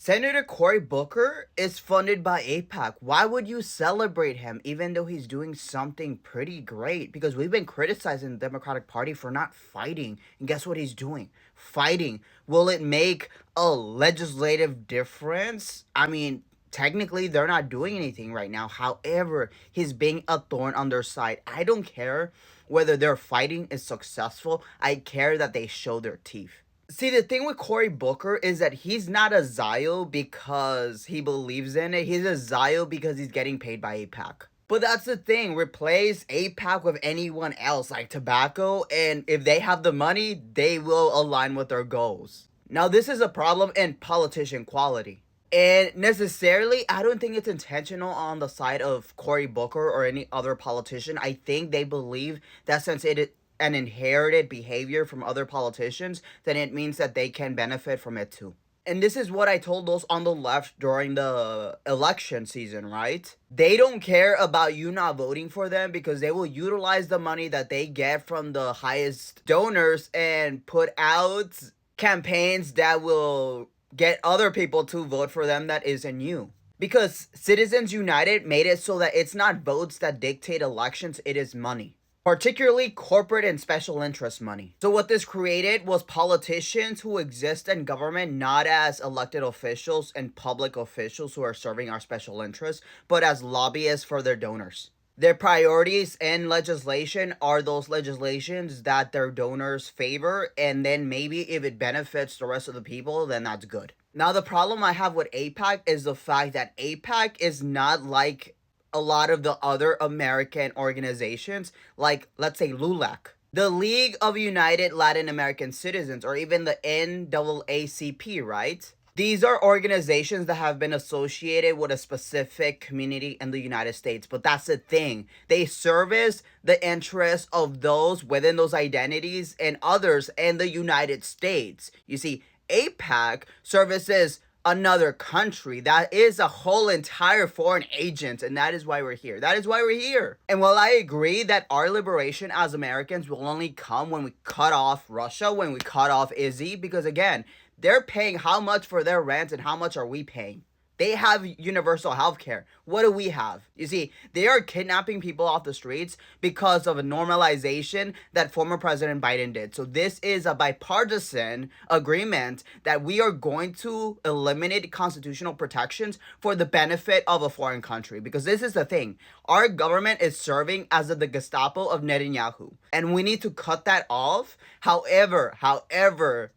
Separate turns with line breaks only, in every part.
Senator Cory Booker is funded by AIPAC. Why would you celebrate him even though he's doing something pretty great? Because we've been criticizing the Democratic Party for not fighting. And guess what he's doing? Fighting. Will it make a legislative difference? I mean, technically, they're not doing anything right now. However, he's being a thorn on their side. I don't care whether their fighting is successful, I care that they show their teeth. See, the thing with Cory Booker is that he's not a Zio because he believes in it. He's a Zio because he's getting paid by AIPAC. But that's the thing. Replace AIPAC with anyone else, like tobacco, and if they have the money, they will align with their goals. Now, this is a problem in politician quality. And necessarily, I don't think it's intentional on the side of Cory Booker or any other politician. I think they believe that since it is an inherited behavior from other politicians, then it means that they can benefit from it too. And this is what I told those on the left during the election season, right? They don't care about you not voting for them because they will utilize the money that they get from the highest donors and put out campaigns that will get other people to vote for them that isn't you. Because Citizens United made it so that it's not votes that dictate elections, it is money. Particularly corporate and special interest money. So what this created was politicians who exist in government not as elected officials and public officials who are serving our special interests, but as lobbyists for their donors. Their priorities in legislation are those legislations that their donors favor, and then maybe if it benefits the rest of the people, then that's good. Now, the problem I have with AIPAC is the fact that AIPAC is not like a lot of the other American organizations, like, let's say, LULAC. The League of United Latin American Citizens, or even the NAACP, right? These are organizations that have been associated with a specific community in the United States. But that's the thing. They service the interests of those within those identities and others in the United States. You see, AIPAC services another country. That is a whole entire foreign agent, and that is why we're here. That is why we're here. And while I agree that our liberation as Americans will only come when we cut off Russia, when we cut off Izzy, because again, they're paying how much for their rent and how much are we paying? They have universal health care. What do we have? You see, they are kidnapping people off the streets because of a normalization that former President Biden did. So this is a bipartisan agreement that we are going to eliminate constitutional protections for the benefit of a foreign country. Because this is the thing. Our government is serving as the Gestapo of Netanyahu. And we need to cut that off. However,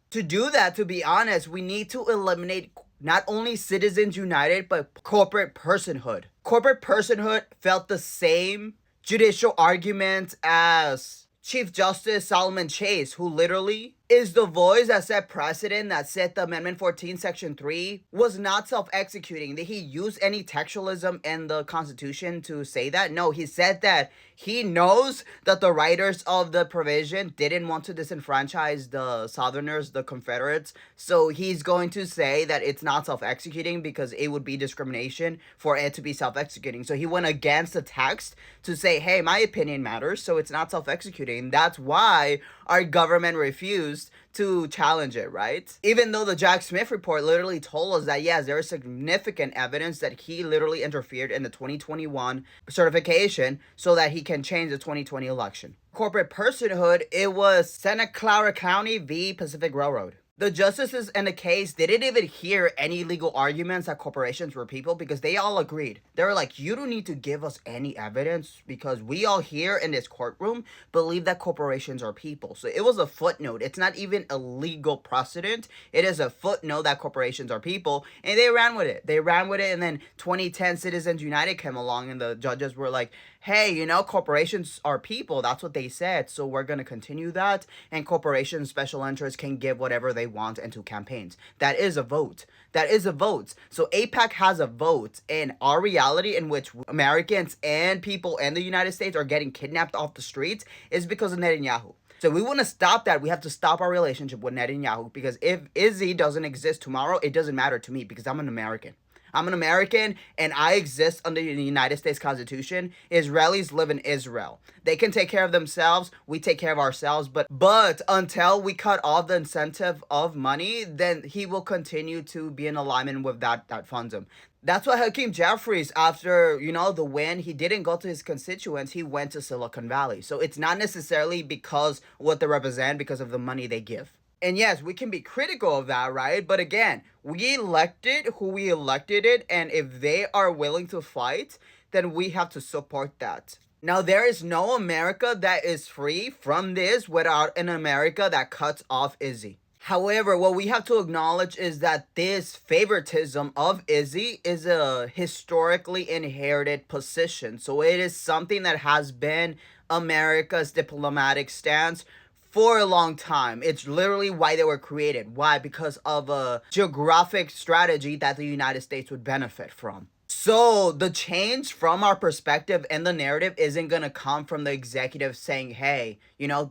to do that, to be honest, we need to eliminate not only Citizens United, but corporate personhood. Corporate personhood felt the same judicial argument as Chief Justice Solomon Chase, who literally is the voice that set precedent that said the Amendment 14, Section 3 was not self-executing. Did he use any textualism in the Constitution to say that? No, he said that he knows that the writers of the provision didn't want to disenfranchise the Southerners, the Confederates, so he's going to say that it's not self-executing because it would be discrimination for it to be self-executing. So he went against the text to say, hey, my opinion matters, so it's not self-executing. That's why our government refused to challenge it, right? Even though the Jack Smith report literally told us that, yes, there is significant evidence that he literally interfered in the 2021 certification so that he can change the 2020 election. Corporate personhood, it was Santa Clara County v. Pacific Railroad. The justices in the case didn't even hear any legal arguments that corporations were people because they all agreed. They were like, you don't need to give us any evidence because we all here in this courtroom believe that corporations are people. So it was a footnote. It's not even a legal precedent. It is a footnote that corporations are people, and they ran with it. And then 2010 Citizens United came along, and the judges were like, hey, you know, corporations are people. That's what they said. So we're going to continue that. And corporations' special interests can give whatever they want into campaigns. That is a vote. So AIPAC has a vote. And our reality in which Americans and people in the United States are getting kidnapped off the streets is because of Netanyahu. So we want to stop that. We have to stop our relationship with Netanyahu, because if Izzy doesn't exist tomorrow, it doesn't matter to me because I'm an American. I'm an American and I exist under the United States Constitution. Israelis live in Israel. They can take care of themselves. We take care of ourselves. But until we cut off the incentive of money, then he will continue to be in alignment with that funds him. That's why Hakeem Jeffries, after, the win, he didn't go to his constituents. He went to Silicon Valley. So it's not necessarily because what they represent, because of the money they give. And yes, we can be critical of that, right? But again, we elected who we elected it. And if they are willing to fight, then we have to support that. Now, there is no America that is free from this without an America that cuts off Izzy. However, what we have to acknowledge is that this favoritism of Izzy is a historically inherited position. So it is something that has been America's diplomatic stance for a long time. It's literally why they were created. Why? Because of a geographic strategy that the United States would benefit from. So the change from our perspective and the narrative isn't going to come from the executive saying, hey,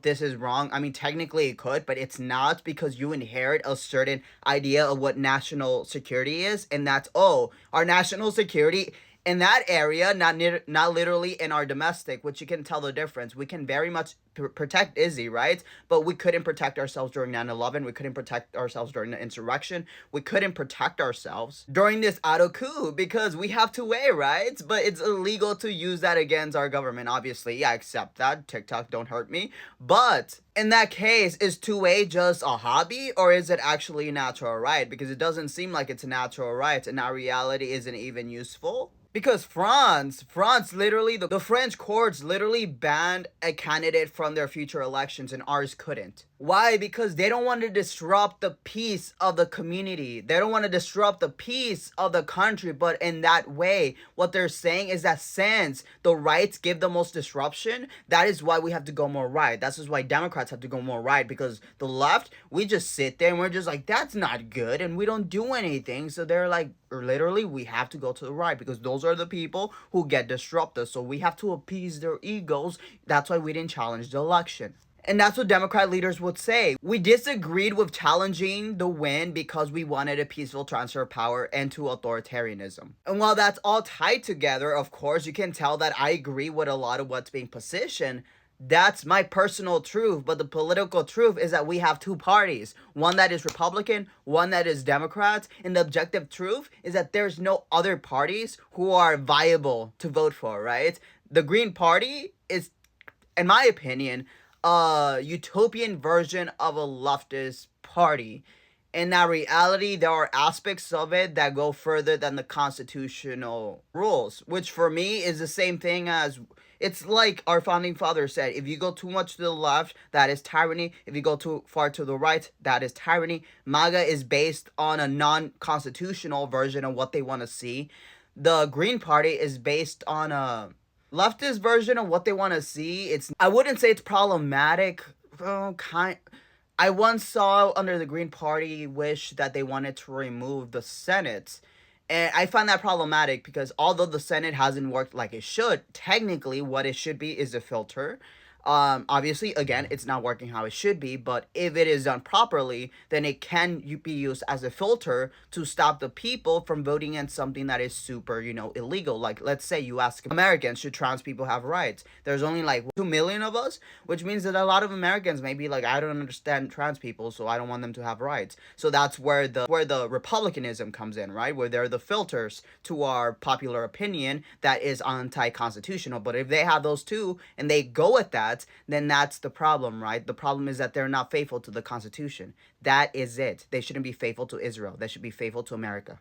this is wrong. I mean, technically it could, but it's not, because you inherit a certain idea of what national security is. And that's, our national security in that area, not literally in our domestic, which you can tell the difference. We can very much protect Izzy, right? But we couldn't protect ourselves during 9/11. We couldn't protect ourselves during the insurrection. We couldn't protect ourselves during this auto coup because we have to weigh, right? But it's illegal to use that against our government, obviously. Yeah, I accept that. TikTok, don't hurt me. But in that case, is two-way just a hobby, or is it actually a natural right? Because it doesn't seem like it's a natural right, and our reality isn't even useful. Because France literally, the French courts literally banned a candidate from their future elections and ours couldn't. Why? Because they don't want to disrupt the peace of the community. They don't want to disrupt the peace of the country. But in that way, what they're saying is that since the rights give the most disruption, that is why we have to go more right. That's just why Democrats have to go more right. Because the left, we just sit there and we're just like, that's not good. And we don't do anything. So they're like, literally, we have to go to the right because those are the people who get disrupted. So we have to appease their egos. That's why we didn't challenge the election. And that's what Democrat leaders would say. We disagreed with challenging the win because we wanted a peaceful transfer of power into authoritarianism. And while that's all tied together, of course, you can tell that I agree with a lot of what's being positioned. That's my personal truth, but the political truth is that we have two parties. One that is Republican, one that is Democrat, and the objective truth is that there's no other parties who are viable to vote for, right? The Green Party is, in my opinion, a utopian version of a leftist party. In that reality, there are aspects of it that go further than the constitutional rules, which for me is the same thing as, it's like our founding father said, if you go too much to the left, that is tyranny. If you go too far to the right, that is tyranny. MAGA is based on a non-constitutional version of what they want to see. The Green Party is based on a leftist version of what they want to see. I wouldn't say it's problematic. I once saw under the Green Party wish that they wanted to remove the Senate. And I find that problematic because although the Senate hasn't worked like it should, technically what it should be is a filter. Obviously, again, it's not working how it should be, but if it is done properly, then it can be used as a filter to stop the people from voting in something that is super, illegal. Like, let's say you ask Americans, should trans people have rights? There's only like 2 million of us, which means that a lot of Americans may be like, I don't understand trans people, so I don't want them to have rights. So that's where the republicanism comes in, right? Where they're the filters to our popular opinion that is anti-constitutional. But if they have those two and they go with that, then that's the problem, right? The problem is that they're not faithful to the Constitution. That is it. They shouldn't be faithful to Israel. They should be faithful to America.